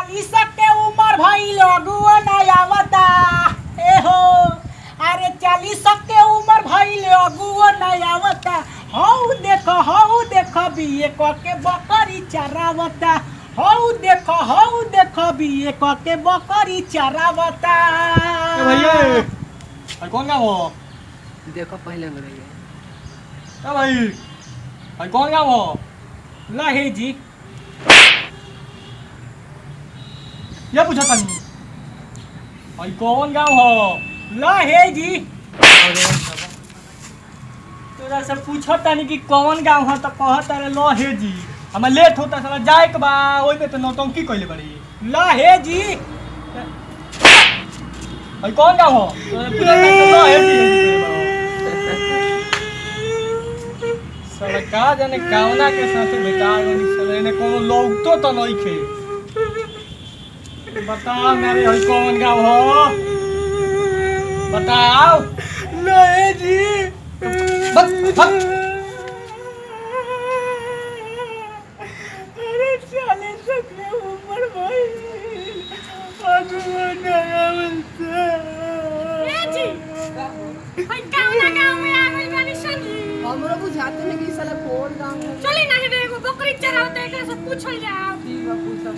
के उम्र भई लगुआ नयावता ए हो। अरे 40 के उम्र भई लगुआ नयावता। हौ देखो बिये के बकरी चरावता। हौ देखो बिये के बकरी चरावता। भैया कौन गाँव हो? देखो पहले में रहिए भाई कौन गाँव हो? लहे जी ये पूछा था नहीं भाई कौन गाँव हो? लहे जी तोरा से पूछो तानी कि कौन गाँव हो तो कहत अरे लहे जी। हमें लेट होता साला जाए के बा ओई में तो नौटंकी कइले बड़ी। लहे जी भाई कौन गाँव हो? तोरा पूछा था तो लहे जी साला का जाने कावना के साथ बेटा साला ने कोनो लोग तो नहीं खे। बताओ मेरे भाई कौन गाँव हो? बताओ। लहे जी बस अरे 40 के उम्र भई लगुआ नयावता। हमरो बुझाते नहीं कि साला कौन गांव है। चली नहीं रे एगो बकरी चरावते एकरा से पूछल जाओ। ठीक बा पूछो।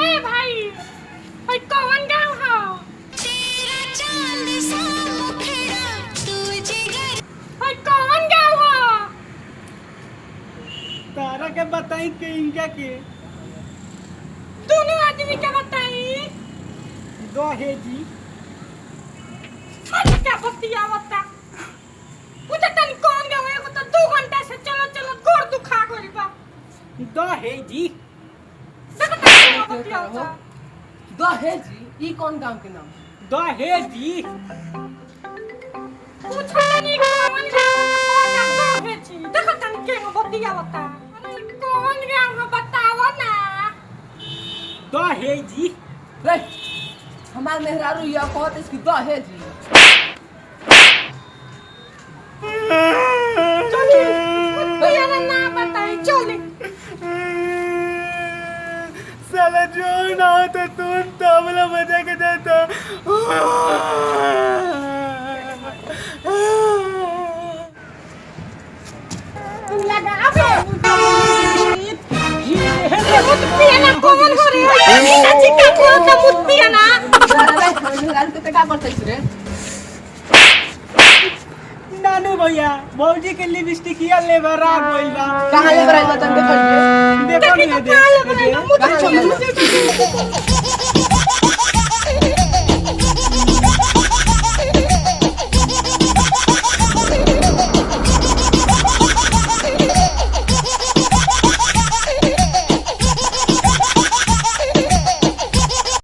ए भाई भाई कौन गांव हो? भाई कौन गांव हो? तारा के बताई के इनका के दोनों आदमी के बताई। लहे जी अरे क्या बतिया बता पूछा तनी कौन गांव है? एगो तो 2 घंटा से चलो गोड़ दुखा गइल बा। लहे जी देखो तनी बतिया बता। दहेजी ई कौन गांव के नाम? लहे जी पूछा तनी कौन गांव है जी। देखो तनी के बतिया बता। अरे कौन गांव है बताओ ना। लहे जी रे हमार मेहरारू या कहत इसकी दहेजी। चली भैया ना बताई चली। साला जो ना होता तू तबला बजा के देता। तू लगा बे मुत्तिया ना कौन हो रे? चाची का खोल का मुत्तिया ना। मेहरारू के का करते रे? नानू भैया भौजी के लिपस्टिक या लेबरा गइल बा। कहां ले बराई बतन देखो देखो नहीं देखो दे कहां ले बराई मुत्तिया।